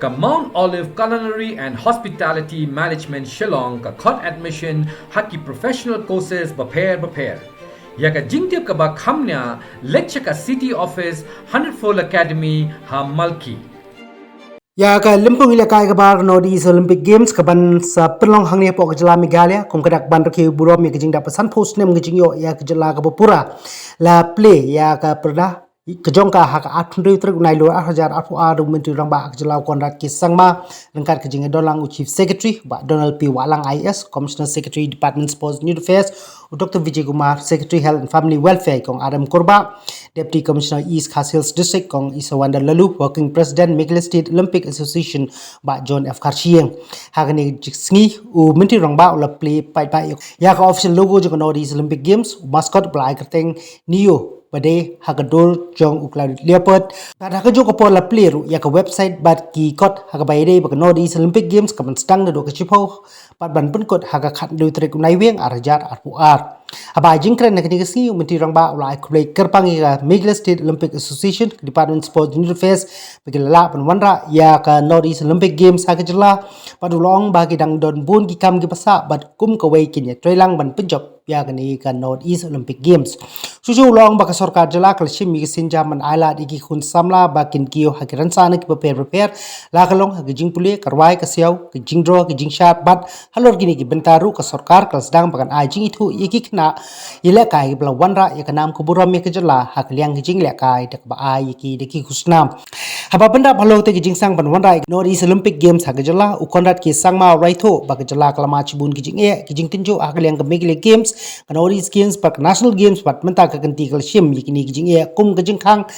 ka Mount Olive Culinary and Hospitality Management Shillong ka khot admission haki professional courses bapair ya ka jingtip ka ba khamnya lecture ka city office 100 academy ha malki ya ka limpung ilakai ka bar no di Olympic Games ka ban sa Pynlong hangni po ka jala Meghalaya kum kadak ban rakhi burom mi ka jing da pasan post nem ka jing yo ya ka jala ka pura la play ya ka perda kejong ka hak atundri truk nai lo 1000 menteri rang ba Akjalau Conrad ki sangma lengkat kejing dolang chief secretary ba Donald P Walang IS commissioner secretary department sports new affairs Dr Vijay Kumar secretary health and family welfare kong Adam Korba deputy commissioner East Khasi Hills district kong Isawanda Lalu working president Meghalaya State Olympic Association ba John F Karchieng hagani sngi u menteri rang ba la play pai ya ka official logo jo no di Olympic Games mascot blai kerteng niyo pada hagadol jong uklar leopard kada ka joko por la player ya ka website bat ki kot haga bayre ba no di Olympic Games ka man stang do ka chipo pat ban pun kot haga khat do trek nai weng arjar ar aba jingkran na kini kasi umti rang ba ulai kublai kerpang ya Meghalaya State Olympic Association department sports new affairs bigala pan wanra ya ka no di Olympic Games haga jela padulong bagi dang don bun ki kam ki pasa bat kum ka wei kin ya trailang ban penjob ya kani ka North East Olympic Games susu long baka sarkar jala kalshim mi sinja man ala digi khun samla bakin kiyo hakiran sana ki prepare la kalong hagijing pule karwai ka siaw ki jingdro ki jingshat bat halor gini ki bentaru ka sarkar kal sedang bakan ajing itu yiki kna ile kai bla wanra ya kanam Khubor mi ka jala hakliang ki jing le kai dak ba ai yiki deki khusnam haba benda balo te ki jingsang ban wanra North East Olympic Games hagajala u Conrad ki sangma raitho baka jala kalama chibun ki jing ki jing tinjo hakliang ka Meghalaya Games North East Games pak national games pat menta ka kanti kal shim yikini kijing e kum kijing khang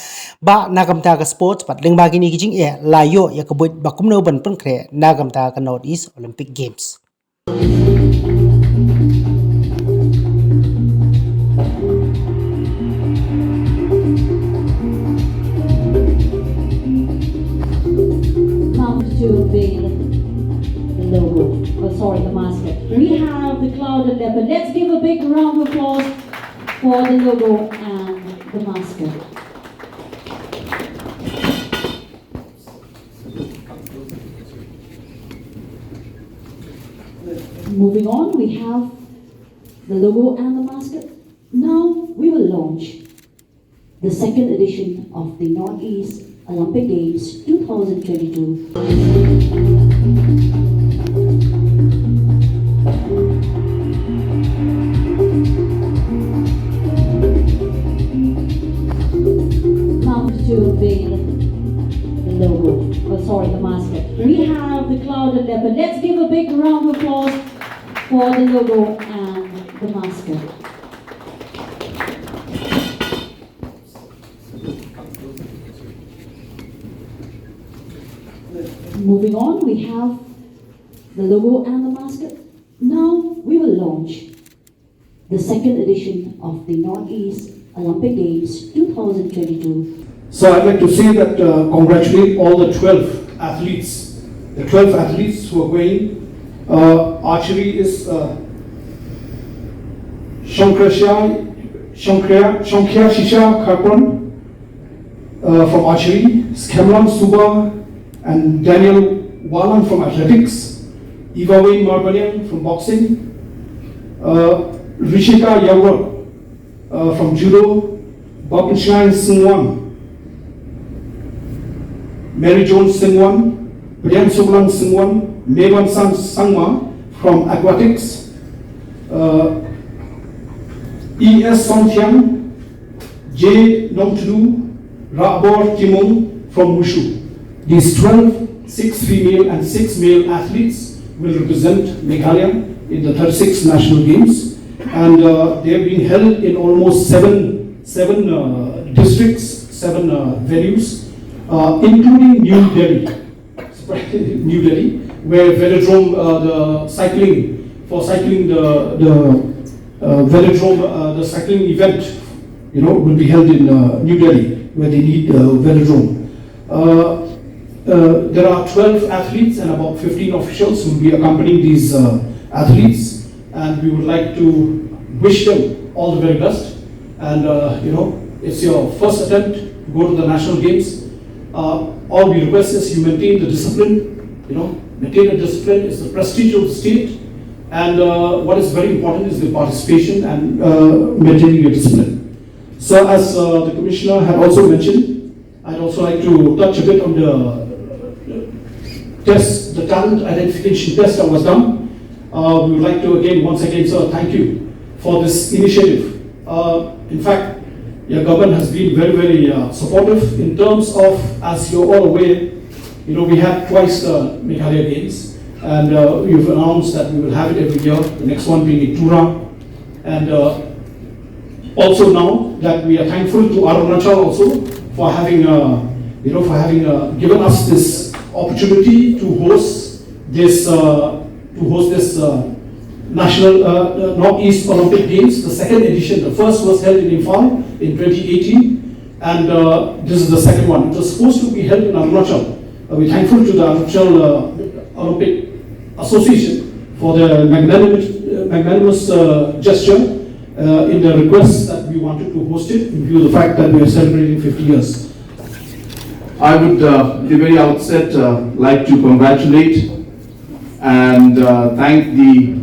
ba nagamta ka sports pat leng ba kini kijing e layo ya ka boit ba kumno ban pun kre nagamta ka North East Olympic Games Come to the logo, the mascot. We have the cloud and leopard. Let's give a big round of applause for the logo and the mascot. Moving on, we have the logo and the mascot. Now we will launch the second edition of the Northeast Olympic Games 2022. To unveil the logo, the mascot. We have the cloud and leopard. Let's give a big round of applause for the logo and the mascot. Moving on, we have the logo and the mascot. Now we will launch the second edition of the Northeast Olympic Games 2022. So I'd like to say that congratulate all the 12 athletes, who are going. Archery is Shongkhya Shisha Khakron from archery, Skemlam Suba and Daniel Walan from athletics, Eva Wayne Marbalian from boxing, Rishika Yawar from judo, Babinshine Singwan, Mary Jones Singwan, Brian Subulan Singwan, Mevan San Sangma from aquatics, E.S. Songtiang, J. Nomtudu, Rabor Kimung from Wushu. These 12, 6 female and 6 male athletes will represent Meghalaya in the 36th National Games, and they have been held in almost seven districts, 7 venues, including New Delhi, where velodrome, the cycling event, will be held in New Delhi, where they need velodrome. There are 12 athletes and about 15 officials who will be accompanying these athletes, and we would like to wish them all the very best. And it's your first attempt to go to the National Games. all we request is you maintain the discipline, maintain the discipline. It's the prestige of the state, and what is very important is the participation and maintaining your discipline. So as the Commissioner had also mentioned, I'd also like to touch a bit on the test, the talent identification test that was done. We would like to once again, sir, thank you for this initiative. In fact, your government has been very, very supportive in terms of, as you're all aware, we had twice the Meghalaya Games, and we've announced that we will have it every year, the next one being in Tura. And also now that we are thankful to Arunachal also for having, given us this opportunity to host this, National Northeast Olympic Games, the second edition. The first was held in Imphal in 2018, and this is the second one. It was supposed to be held in Arunachal. We're thankful to the Arunachal Olympic Association for their magnanimous gesture in the request that we wanted to host it in view of the fact that we are celebrating 50 years. I would, at the very outset, like to congratulate and thank the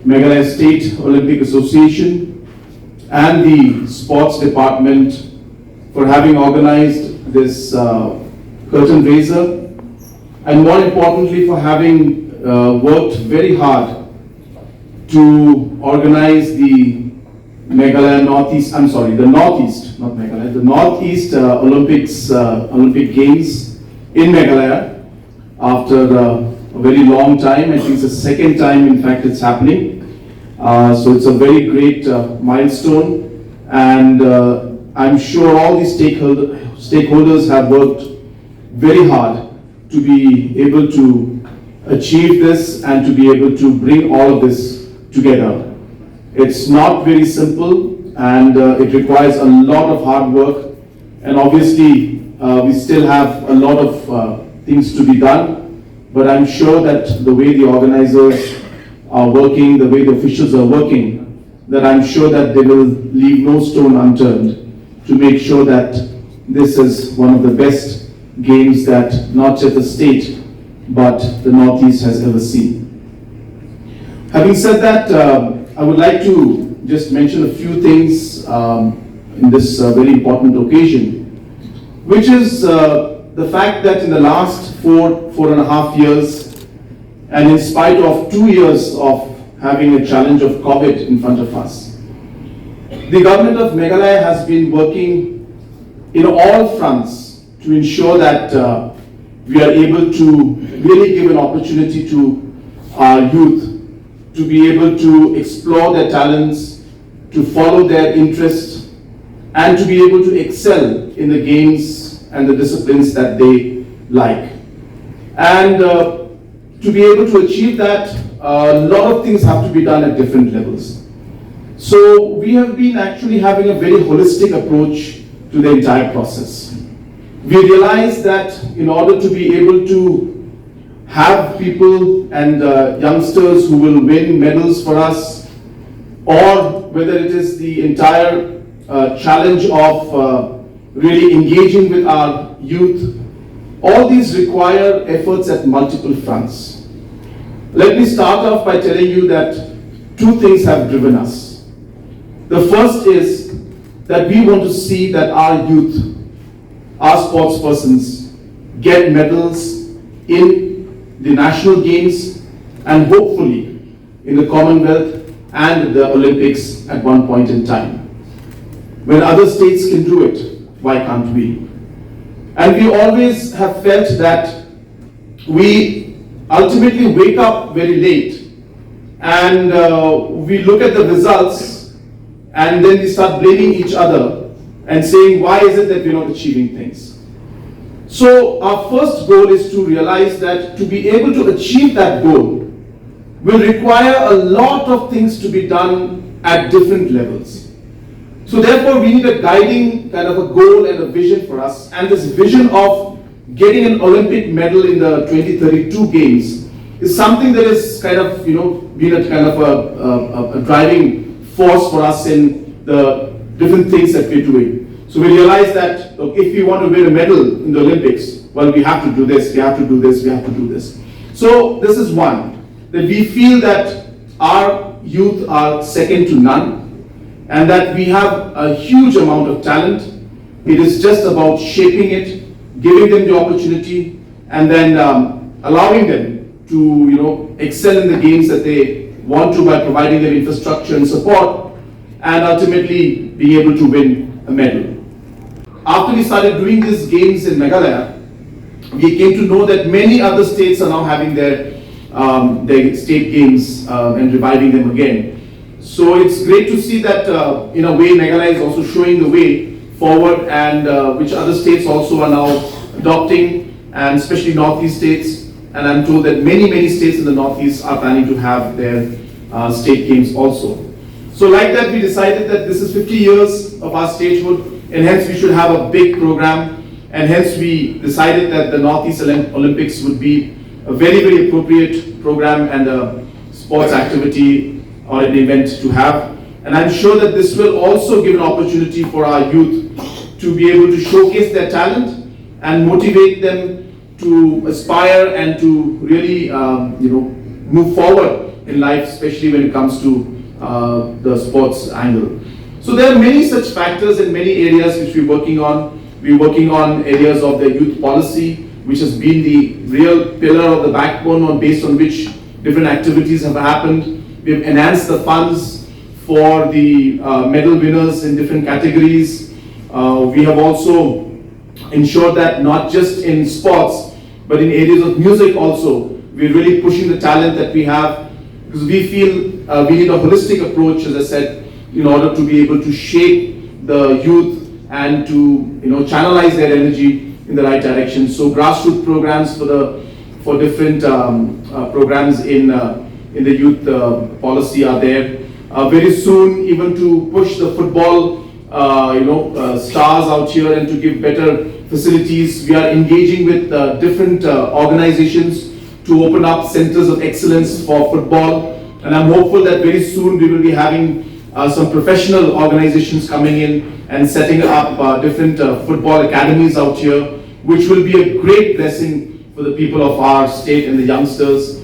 Meghalaya State Olympic Association and the Sports Department for having organized this curtain raiser, and more importantly for having worked very hard to organize the Meghalaya Northeast, the Northeast, not Meghalaya, the Northeast Olympic Games in Meghalaya after a very long time. I think it's the second time, in fact, it's happening. So it's a very great milestone, and I'm sure all these stakeholders have worked very hard to be able to achieve this and to be able to bring all of this together. It's not very simple, and it requires a lot of hard work, and obviously we still have a lot of things to be done. But I'm sure that the way the organizers are working, the way the officials are working, that I'm sure that they will leave no stone unturned to make sure that this is one of the best games that not just the state, but the Northeast has ever seen. Having said that, I would like to just mention a few things in this very important occasion, which is the fact that in the last 4.5 years, and in spite of 2 years of having a challenge of COVID in front of us, the government of Meghalaya has been working in all fronts to ensure that we are able to really give an opportunity to our youth to be able to explore their talents, to follow their interests, and to be able to excel in the games and the disciplines that they like. And to be able to achieve that, a lot of things have to be done at different levels. So we have been actually having a very holistic approach to the entire process. We realized that in order to be able to have people and youngsters who will win medals for us, or whether it is the entire challenge of really engaging with our youth, all these require efforts at multiple fronts. Let me start off by telling you that 2 things have driven us. The first is that we want to see that our youth, our sports persons, get medals in the national games and hopefully in the Commonwealth and the Olympics at one point in time. When other states can do it, why can't we? And we always have felt that we ultimately wake up very late and we look at the results and then we start blaming each other and saying, why is it that we're not achieving things? So our first goal is to realize that to be able to achieve that goal will require a lot of things to be done at different levels. So therefore we need a guiding kind of a goal and a vision for us, and this vision of getting an Olympic medal in the 2032 games is something that is kind of, been a kind of a driving force for us in the different things that we're doing. So we realized that look, if we want to win a medal in the Olympics, well, we have to do this, we have to do this, we have to do this. So this is one, that we feel that our youth are second to none, and that we have a huge amount of talent. It is just about shaping it, giving them the opportunity, and then allowing them to excel in the games that they want to by providing them infrastructure and support, and ultimately being able to win a medal. After we started doing these games in Meghalaya, we came to know that many other states are now having their state games and reviving them again. So it's great to see that in a way Meghalaya is also showing the way forward, and which other states also are now adopting, and especially Northeast states. And I'm told that many states in the Northeast are planning to have their state games also. So like that, we decided that this is 50 years of our statehood, and hence we should have a big program, and hence we decided that the Northeast Olympics would be a very appropriate program and a sports activity or an event to have. And I'm sure that this will also give an opportunity for our youth to be able to showcase their talent and motivate them to aspire and to really move forward in life, especially when it comes to the sports angle. So there are many such factors in many areas which we're working on. We're working on areas of the youth policy, which has been the real pillar of the backbone based on which different activities have happened. We've enhanced the funds for the medal winners in different categories. We have also ensured that not just in sports, but in areas of music also, we're really pushing the talent that we have, because we feel we need a holistic approach, as I said, in order to be able to shape the youth and to channelize their energy in the right direction. So grassroots programs for different programs in the youth policy are there. Very soon, even to push the football stars out here and to give better facilities, we are engaging with different organizations to open up centers of excellence for football. And I'm hopeful that very soon we will be having some professional organizations coming in and setting up different football academies out here, which will be a great blessing for the people of our state and the youngsters.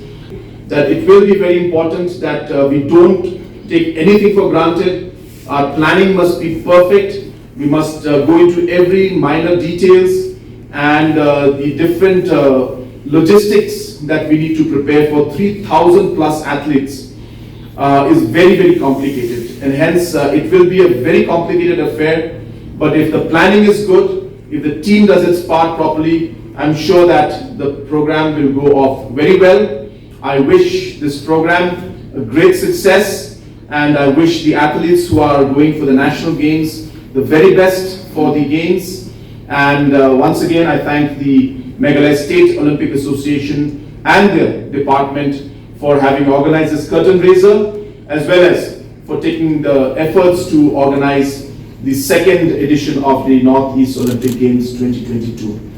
That it will be very important that we don't take anything for granted. Our planning must be perfect. We must go into every minor details, and the different logistics that we need to prepare for 3,000 plus athletes is very complicated, and hence it will be a very complicated affair. But if the planning is good, if the team does its part properly, I'm sure that the program will go off very well. I wish this program a great success, and I wish the athletes who are going for the national games the very best for the games. And once again, I thank the Meghalaya State Olympic Association and the department for having organized this curtain raiser, as well as for taking the efforts to organize the second edition of the Northeast Olympic Games 2022.